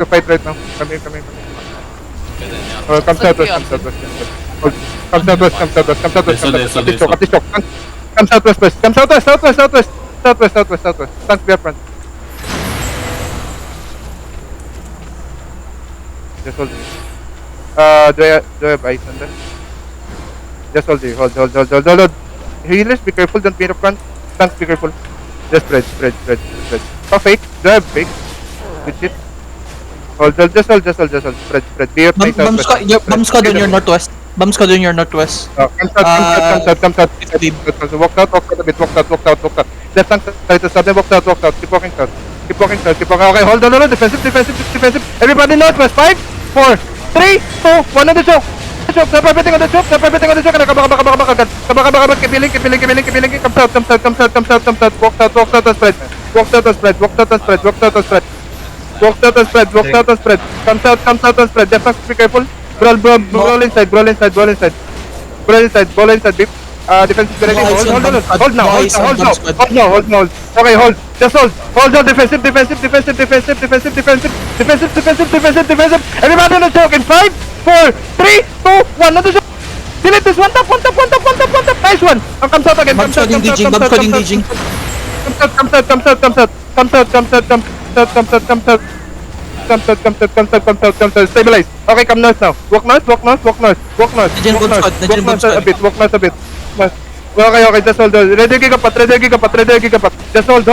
to fight right now. Come here. Come southwest. Come southwest. Come southwest. Southwest. Tank clear front. Just hold. Do I have ice on that? Just hold. Healers, be careful. Don't be in the front. Tanks, be careful. Just spread. Oh, fake. Do I have fake? Good shit. Hold. Just hold. Spread. Be your place southwest. Bomb squad on your northwest. Bomb squad on your northwest. Comes out. Walk out a bit. Walk out. Left hand side to stop them. Walk out. Keep walking south. Okay, hold on. Defensive. Everybody northwest. 5, 4, 3, 2, 1 on the choke. Stop everything on the choke. Kabaka. Keep healing. Come south. Walk out and spread. Walk out and spread. Come south and spread. Defense, be careful. Brawl inside. Beep. Defense is ready. Hold now. Okay, hold. Just hold. Defensive. Everybody on the choke in 5, 4, 3, 2, 1. On the choke. Delete this. One tap. Nice one. Comes out again. Bomb squad engaging. Comes out. Stabilize. Okay, come north now. Walk north. Legend bomb squad. A bit. Okay, just hold. Ready gigapat. Just hold.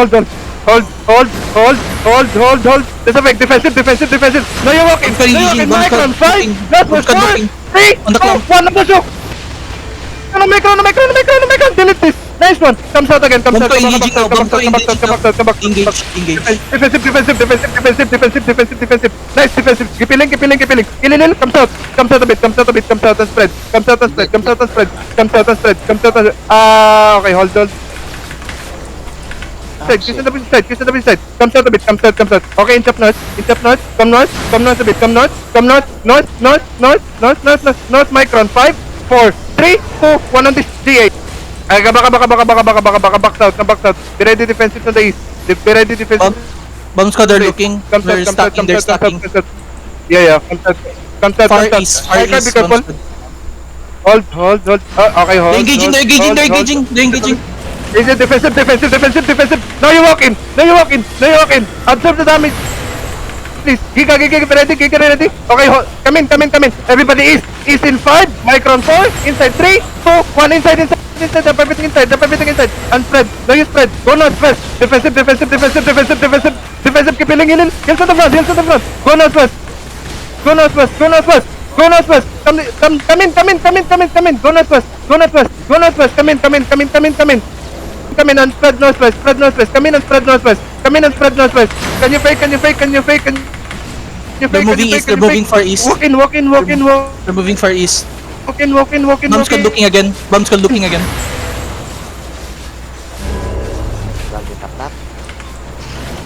There's a fake. Defensive. Now you're walking. Micron. 5, 4, 3, 2, 1. On the choke. No, Micron. Delete this. Nice one. Comes out again. Come back. Engage. Defensive. Nice defensive. Keep healing. Comes out a bit. And spread. Okay, hold. Kiss on the side. Comes out a bit. Okay, inch up north. Come north a bit. Come north. North. Micron. 5, 4, 3, 2, 1 on this G8. Ay, baka back south. Be ready defensive to the east. Bomb squad are looking. They're stacking. Yeah. Come south. Far east. Be careful. Hold. Okay, hold. They're engaging. Is it defensive? Now you walk in. Absorb the damage. Please. Giga ready. Okay, come in. Everybody east in 5. Micron 4. Inside 3, 2, 1. Inside. Dump everything inside. And spread. Now you spread. Go north first. Defensive. Keep healing. Heals on the front. Go northwest. Come in. Go northwest. Come in and spread northwest. Come in and spread northwest. Can you fake? They're moving east. They're moving far east. Walk in. They're moving far east. Walk in. Bomb squad looking again.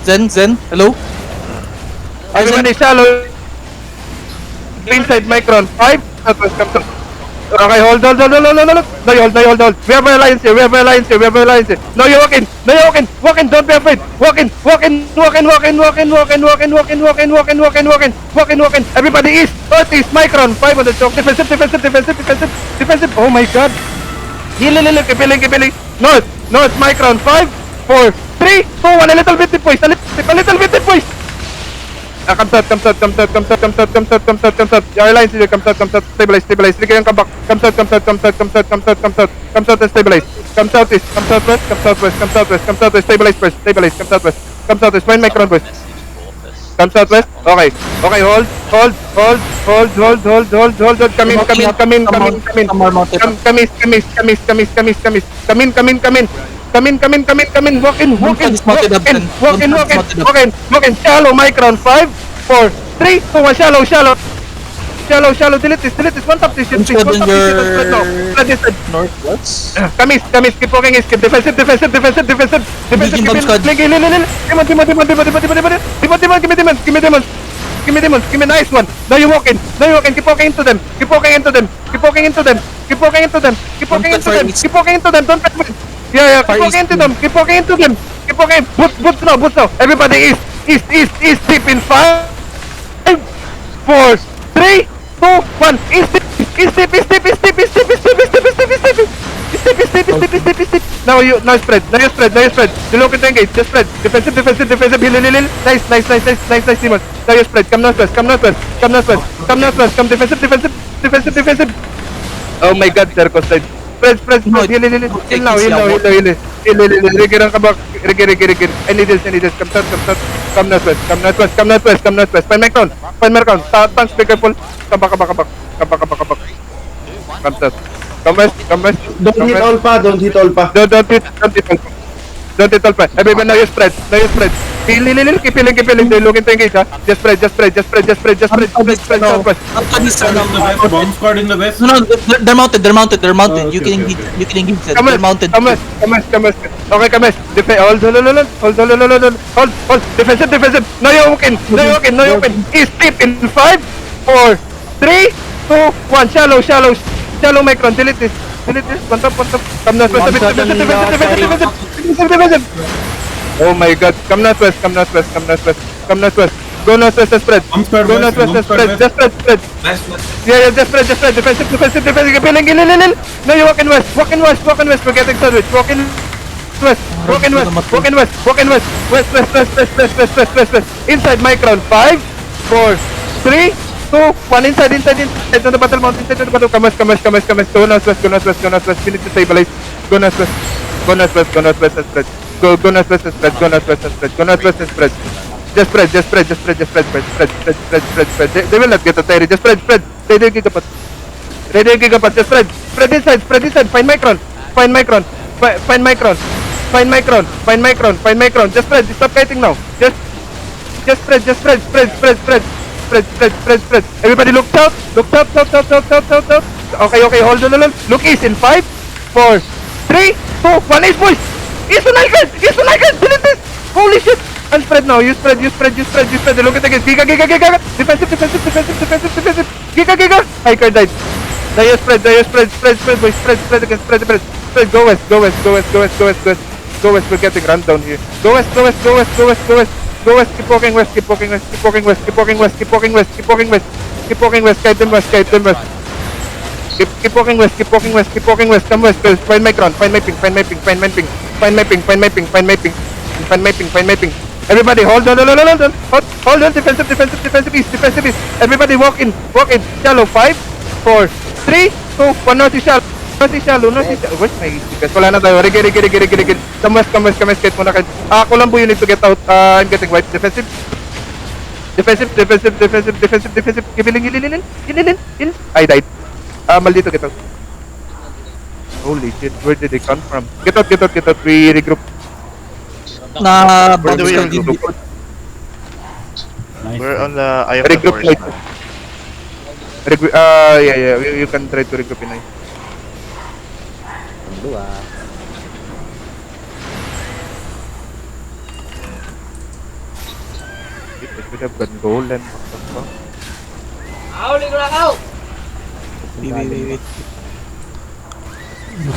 Zen, hello? Everybody shallow. Inside Micron. 5. Okay, hold. No, you hold. We have alliance here. No, you walk in. Don't be afraid. Walk in. Everybody east. Northeast. Micron. 5 on the choke. Defensive. Oh my god. Heal. Keep healing. North. Micron. 5, 4, 3, 2, 1. A little bit boys. Comes out. Your alliance here. Comes out. Stabilize. Ligay yung kabak. Comes out and stabilize. Come southwest. Stabilize first. Come southwest. Find Micron boys. Come southwest. Okay, hold. Come in. Walk in. Shallow, Micron. 5, 4, 3, 2, 1. Shallow. Delete this. One tap this shit, please. Northwest. Kamis. Keep walking. Keep defensive. Keep Give me nice one. Now you walk in. Keep walking into them. Keep walking into them. Don't let me. Yeah. Keep walking into them. Boots now. Everybody east. Deep in 5, now spread. Look into engage. Just spread. Defensive. Heal. Nice, Demon. Now you spread. Come northwest. Come defensive. Oh my god, Jericho side. Spread. Heal. Rigger ang kabak. Rigger. I need this. Come northwest. Find my crown. Tanks, be careful. Kabak. Come south. Come west. Don't hit all pa. Don't hit all pa. Everyone, now you spread. Heal. Keep healing. They look into engage, ha. Just spread. Spread southwest. Bomb squad in the west. No, they're mounted. Oh, You can okay. engage them. Come They're west. mounted. Come west. Okay, come west. Hold. Defensive. Now you open. East deep in 5, 4, 3, 2, 1. Shallow micron. Delete this. One top. Come northwest. Defensive. Oh my god. Come northwest. Go northwest and spread. Bomb squad Go west. northwest and spread. Just spread. Yeah, just spread. Defensive. Heal. Now you walk in west. We're getting sandwich. Walk in west. West. Inside my crown. 5, 4, 3, 2, 1. Inside on the battle mount. Come west. Go northwest. We need to stabilize. Go northwest and spread. Go northwest and spread. Just spread. They will not get a tire. Just spread. Ready gigapat. Just spread. Spread inside. Find micron. Just spread. Stop kiting now. Just spread. Spread. Everybody look south. Okay. Hold on. Look east in 5, 4, 3, 2, 1. East, boys. East on Alcad. Delete this. Holy shit. And spread now. You spread. Look at the guys. Giga. Defensive. Giga. Hiker died. Now you spread, boys. Spread again. Go west. We're getting run down here. Go west. Keep walking west. Keep walking west. Guide them west. Keep walking west. Come west. Find my crown. Find my ping. Everybody hold on. Hold on. Defensive east. Everybody walk in. Shallow. 5, 4, 3, 2, 1. North shallow. Where's my east? Guys, wala na tayo. Rigid. Come west. Kahit muna kayo. Colombo, you need to get out. I'm getting white. Defensive. Keep healing. I died. Maldito, get out. Holy shit, where did they come from? Get out. We regroup. Na Where do we bomb squad regroup? We're on the Eye of the Regroup Forest. later. Yeah. You can try to regroup in. It would have gone goal and what the fuck? Wait.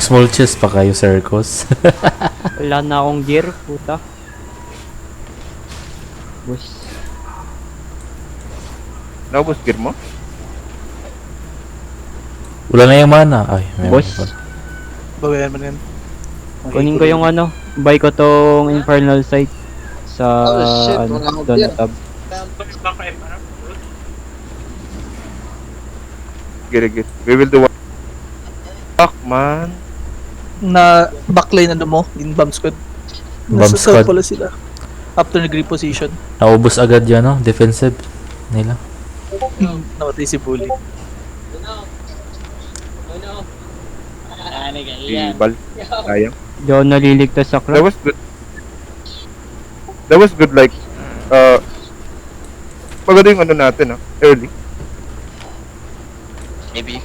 Small chest pa kayo, Circus. Wala na akong gear, puta. Boss. Naubos gear mo? Wala na yung mana. Ay, may Boss. mana. Babayan mo na yan. Kunin ko yung ano, buy ko tong Infernal Sight sa Donatab. Get. We will do what? Fuck, man. Na backline mo in bomb squad. Bomb Nasa south squad. pala sila. After nag-reposition. Naubos agad yan, no? Defensive nila. Namatay si Bully. Bal. Sayang. Di ako naliligtas sa That crack. was good like maganda yung ano natin, early. Maybe.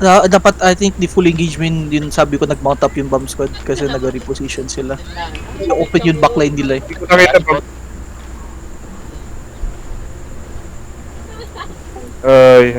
Dapat I think the full engagement yun sabi ko nag-mount up yung bomb squad kasi nag-reposition sila. Open yung backline nila. Hindi ko nakita pa. Ay,